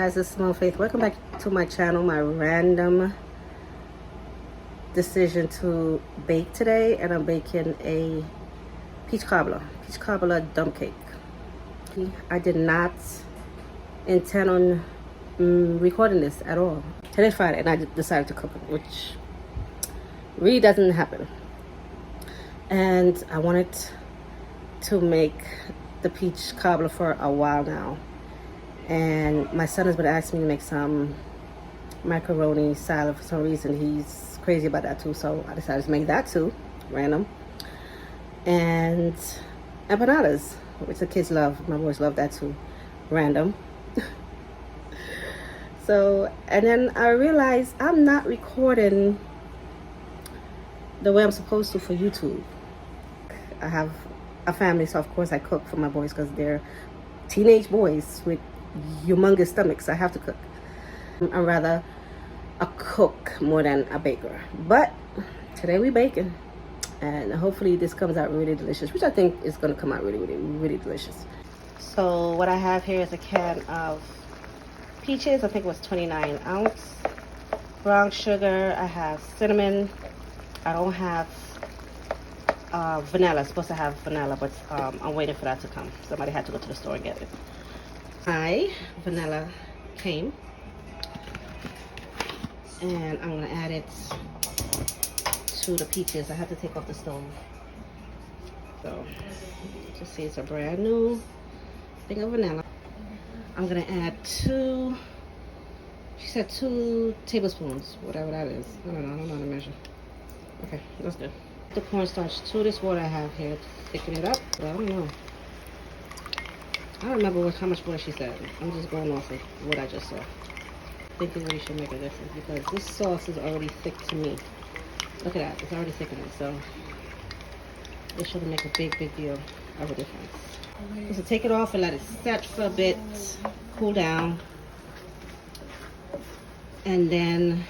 guys, it's Small Faith. Welcome back to my channel. My random decision to bake today, and I'm baking a peach cobbler dump cake. I did not intend on recording this at all. Today's Friday and I decided to cook it, which really doesn't happen. And I wanted to make the peach cobbler for a while now. And my son has been asking me to make some macaroni salad for some reason. He's crazy about that too, so I decided to make that too, random. And empanadas, which the kids love. My boys love that too, random. So, and then I realized I'm not recording the way I'm supposed to for YouTube. I have a family, so of course I cook for my boys because they're teenage boys with humongous stomachs. I have to cook. I'm rather a cook more than a baker. But today we baking, and hopefully this comes out really delicious, which I think is going to come out really delicious. So what I have here is a can of peaches. I think it was 29 ounce. Brown sugar. I have cinnamon. I don't have vanilla. I'm supposed to have vanilla, but I'm waiting for that to come. Somebody had to go to the store and get it. My vanilla came, and I'm gonna add it to the peaches. I have to take off the stove. So just see, it's a brand new thing of vanilla. I'm gonna add she said 2 tablespoons, whatever that is. I don't know how to measure. Okay, that's good. The cornstarch to this water I have here to thicken it up, but I don't know. I don't remember how much water she said. I'm just going off of what I just saw. I think it really should make a difference because this sauce is already thick to me. Look at that, it's already thickening, so it should make a big deal of a difference. So take it off and let it set for a bit, cool down, and then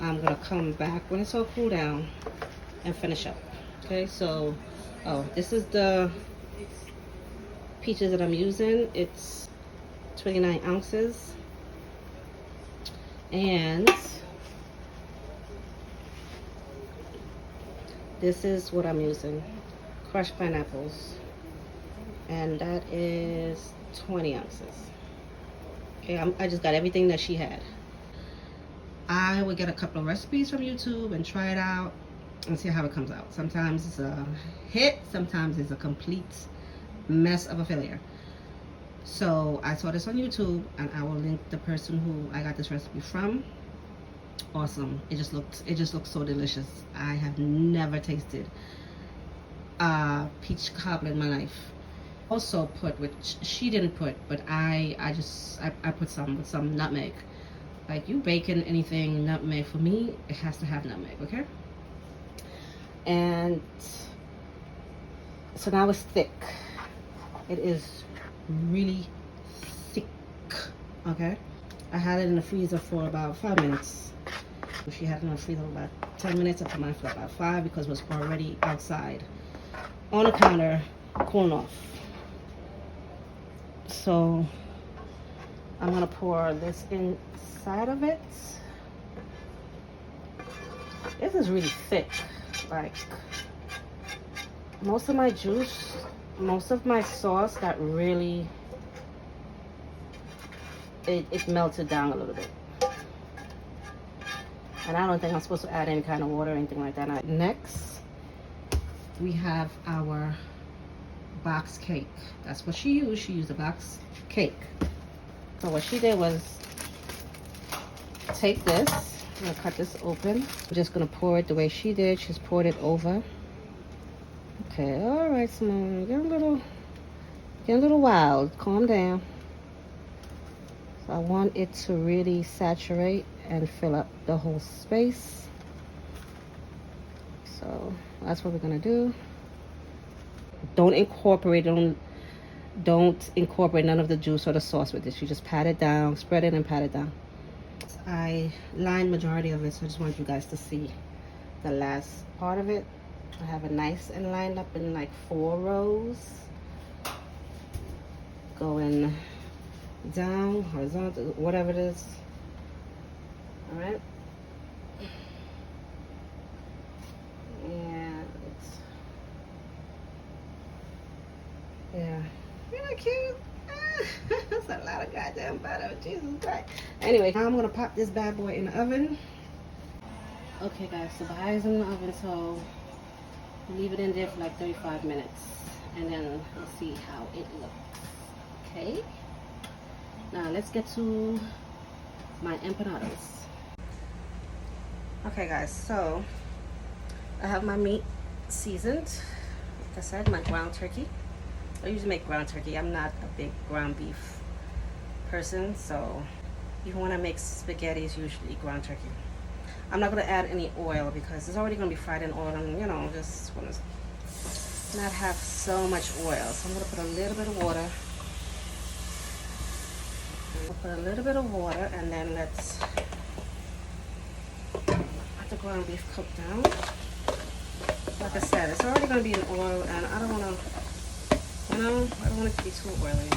I'm gonna come back when it's all cooled down and finish up. Okay, so this is the peaches that I'm using. It's 29 ounces, and this is what I'm using, crushed pineapples, and that is 20 ounces. Okay, I just got everything that she had. I would get a couple of recipes from YouTube and try it out and see how it comes out. Sometimes it's a hit, sometimes it's a complete mess of a failure. So I saw this on YouTube, and I will link the person who I got this recipe from. Awesome. It just looks so delicious. I have never tasted peach cobbler in my life. Also put, which she didn't put, but I put some nutmeg. Like, you bacon anything nutmeg, for me it has to have nutmeg, okay? And so now it's thick. It is really thick, okay? I had it in the freezer for about 5 minutes. She had it in the freezer for about 10 minutes. I put mine for about 5 because it was already outside on the counter cooling off. So I'm gonna pour this inside of it. This is really thick. Like, most of my juice, most of my sauce got really, it melted down a little bit. And I don't think I'm supposed to add any kind of water or anything like that. Next, we have our box cake. That's what she used. She used a box cake. So what she did was take this. I'm gonna cut this open. I'm just gonna pour it the way she did. She's poured it over. Okay, all right, Simone. Get a little wild. Calm down. So I want it to really saturate and fill up the whole space. So that's what we're gonna do. Don't incorporate none of the juice or the sauce with this. You just pat it down, spread it and pat it down. I lined majority of it, so I just want you guys to see the last part of it. I have it nice and lined up in like 4 rows, going down, horizontal, whatever it is. All right. And yeah, isn't that cute? That's a lot of goddamn butter, Jesus Christ. Anyway, now I'm gonna pop this bad boy in the oven. Okay guys, so the pie is in the oven, so leave it in there for like 35 minutes and then we'll see how it looks. Okay, now let's get to my empanadas. Okay guys, so I have my meat seasoned. Like I said, my ground turkey. I usually make ground turkey. I'm not a big ground beef person, so even when I make spaghetti, it's usually ground turkey. I'm not going to add any oil because it's already going to be fried in oil, and you know, just want to not have so much oil. So I'm going to put a little bit of water. I'll put a little bit of water, and then let's let the ground beef cook down. Like I said, it's already going to be in oil, and I don't want to, you know, I don't want it to be too oily.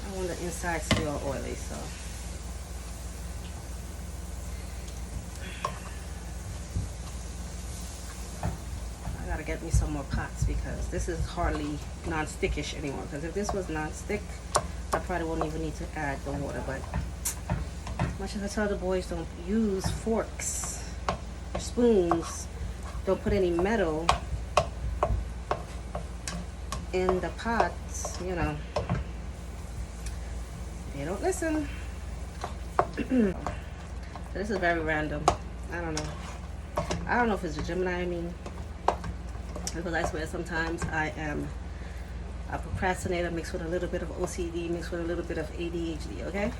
I want the insides to be all oily, so. I gotta get me some more pots because this is hardly non-stickish anymore. Because if this was non-stick, I probably wouldn't even need to add the water. But much as I tell the boys, don't use forks or spoons. Don't put any metal in the pots, you know. They don't listen. So this is very random. I don't know if it's a Gemini in me, because I swear sometimes I am a procrastinator mixed with a little bit of OCD mixed with a little bit of ADHD, okay?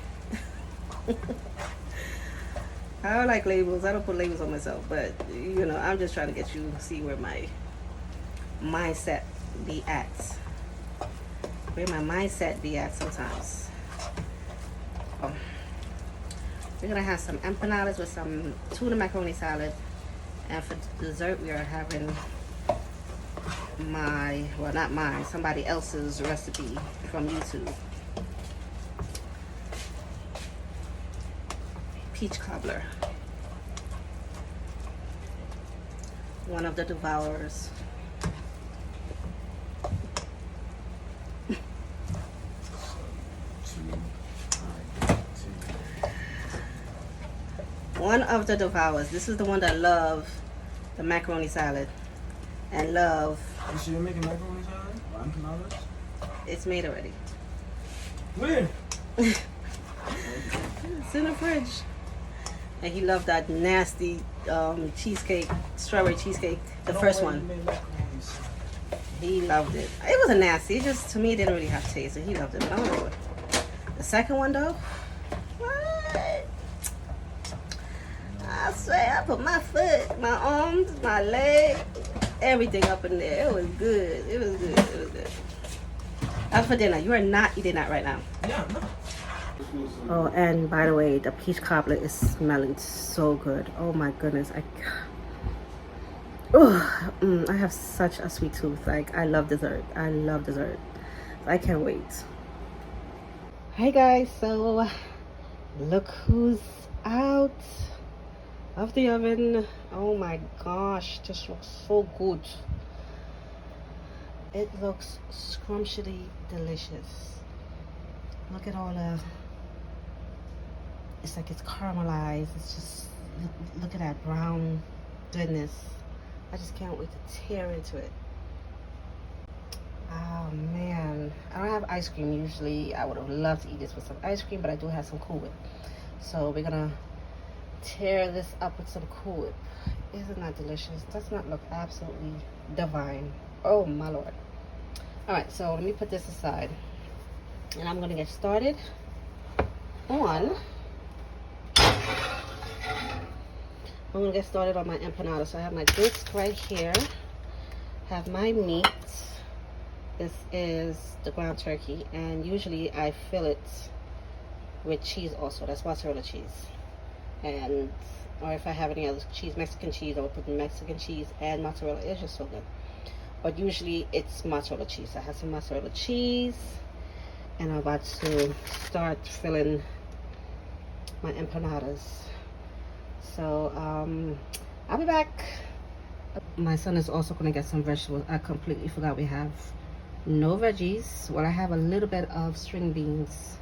I don't like labels. I don't put labels on myself, but you know, I'm just trying to get you to see where my mindset be at. Where my mindset be at sometimes. Oh. We're gonna have some empanadas with some tuna macaroni salad, and for dessert we are having not mine, somebody else's recipe from YouTube. Peach cobbler. One of the devourers. One of the devourers. This is the one that love the macaroni salad and love. So you're making macaroni salad? Or empanadas? It's made already. Where? It's in the fridge. And he loved that nasty cheesecake, strawberry cheesecake, the first one. He loved it. It wasn't nasty. It just, to me, it didn't really have taste. And he loved it. But I don't know. The second one, though, what? I swear, I put my foot, my arms, my leg, everything up in there. It was good. It was good. It was good. That's for dinner. You are not eating that right now. Yeah, no. Oh, and by the way, the peach cobbler is smelling so good. Oh my goodness. I have such a sweet tooth. Like, I love dessert. I love dessert. I can't wait. Hey guys, so look who's out of the oven. Oh my gosh, this looks so good. It looks scrumptiously delicious. Look at all the, it's like it's caramelized. It's just, look at that brown goodness. I just can't wait to tear into it. Oh man, I don't have ice cream. Usually I would have loved to eat this with some ice cream, but I do have some Cool Whip. So we're gonna tear this up with some Cool Whip. Isn't that delicious? Does not look absolutely divine. Oh my lord. Alright, so let me put this aside. And I'm gonna get started on my empanada. So I have my disc right here. Have my meat. This is the ground turkey, and usually I fill it with cheese also. That's mozzarella cheese. And or if I have any other cheese, Mexican cheese, I would put Mexican cheese and mozzarella. It's just so good. But usually it's mozzarella cheese. I have some mozzarella cheese. and I'm about to start filling my empanadas. So I'll be back. My son is also gonna get some vegetables. I completely forgot we have no veggies. Well, I have a little bit of string beans,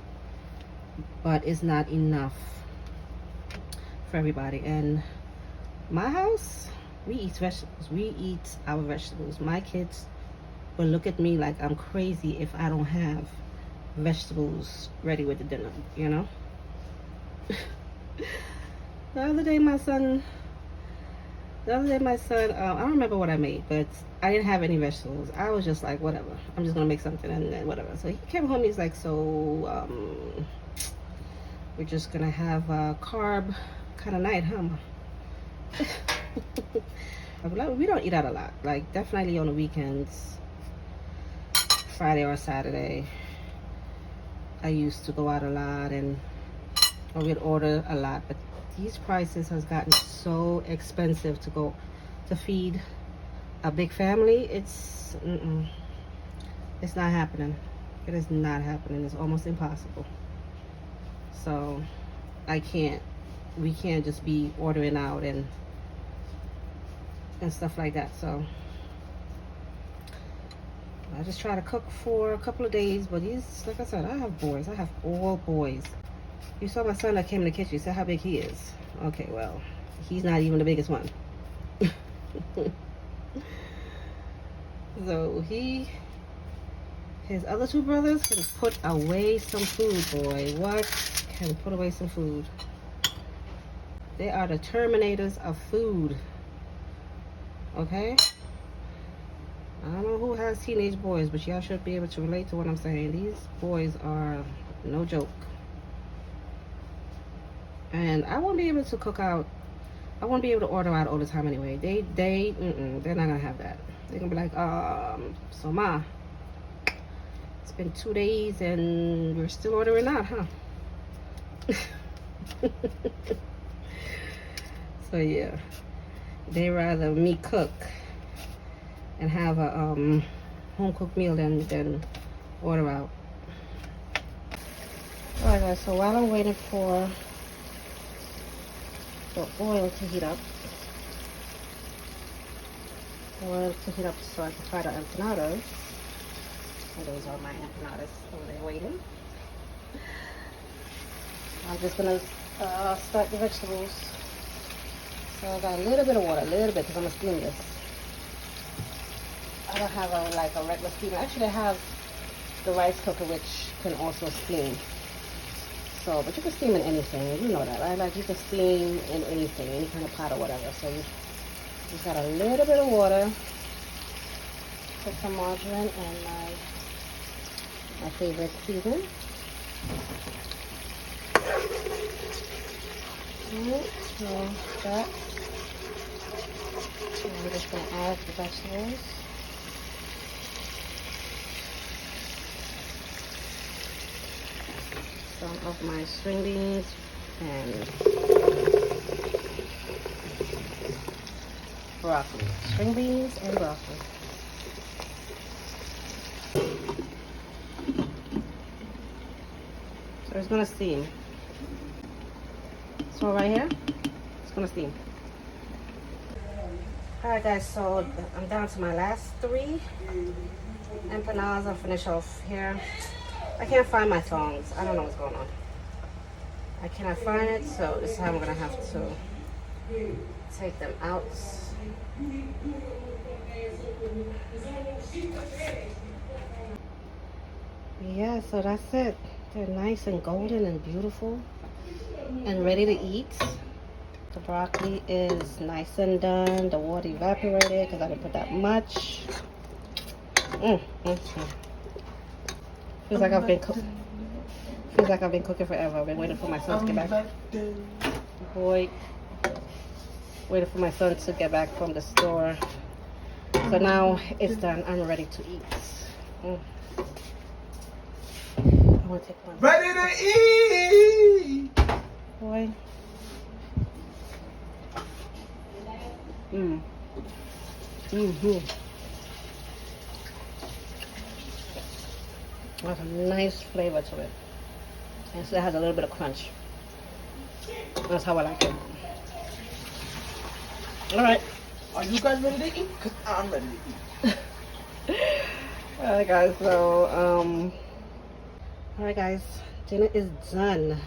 but it's not enough for everybody. And my house, we eat vegetables. We eat our vegetables. My kids will look at me like I'm crazy if I don't have vegetables ready with the dinner, you know. The other day my son, I don't remember what I made, but I didn't have any vegetables. I was just like, whatever, I'm just gonna make something and then whatever. So he came home, he's like, so we're just gonna have a carb kind of night, huh? We don't eat out a lot, like definitely on the weekends, Friday or Saturday. I used to go out a lot or we'd order a lot, but these prices has gotten so expensive to feed a big family. It's not happening. It is not happening. It's almost impossible. So we can't just be ordering out and stuff like that. So I just try to cook for a couple of days, but these, like I said, I have boys. I have all boys. You saw my son that came in the kitchen. You said how big he is. Okay, well, he's not even the biggest one. So his other two brothers can put away some food, boy. What? Can put away some food. They are the terminators of food. Okay? I don't know who has teenage boys, but y'all should be able to relate to what I'm saying. These boys are no joke. And I won't be able to cook out. I won't be able to order out all the time anyway. They're not gonna have that. They're gonna be like, so Ma, it's been 2 days and you're still ordering out, huh? So yeah, they rather me cook and have a home cooked meal than order out. Alright guys, so while I'm waiting for the oil to heat up so I can fry the empanadas. And those are my empanadas over there waiting. I'm just gonna start the vegetables. So I got a little bit of water, because I'm gonna steam this. I don't have a regular steamer. Actually, I have the rice cooker, which can also steam. So, but you can steam in anything. You know that, right? Like you can steam in anything, any kind of pot or whatever. So you just got a little bit of water. Put some margarine and my favorite season. So that. And I'm just gonna add the vegetables. Some of my string beans and broccoli. String beans and broccoli. So it's gonna steam. So right here, it's gonna steam. Alright guys, so I'm down to my last 3 empanadas. I'll finish off here. I can't find my tongs. I don't know what's going on. I cannot find it, so this time I'm gonna have to take them out. Yeah, so that's it. They're nice and golden and beautiful and ready to eat. The broccoli is nice and done. The water evaporated because I didn't put that much. Feels like I've been cooking forever. I've been waiting for my son to get back. Boy, waiting for my son to get back from the store. So now it's done. I'm ready to eat. I want to take one. Ready to eat! Boy. It has a nice flavor to it. And still has a little bit of crunch. That's how I like it. Alright. Are you guys ready to eat? Because I'm ready to eat. Alright guys, so alright guys, dinner is done.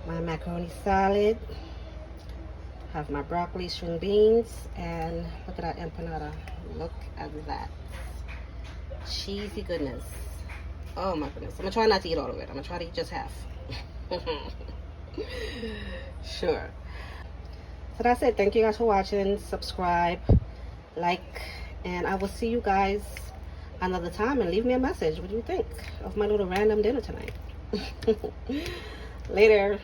My macaroni salad, have my broccoli, string beans, and look at that empanada. Look at that cheesy goodness. Oh my goodness. I'm gonna try not to eat all of it. I'm gonna try to eat just half. Sure. So that's it. Thank you guys for watching. Subscribe, like, and I will see you guys another time, and leave me a message. What do you think of my little random dinner tonight? Later.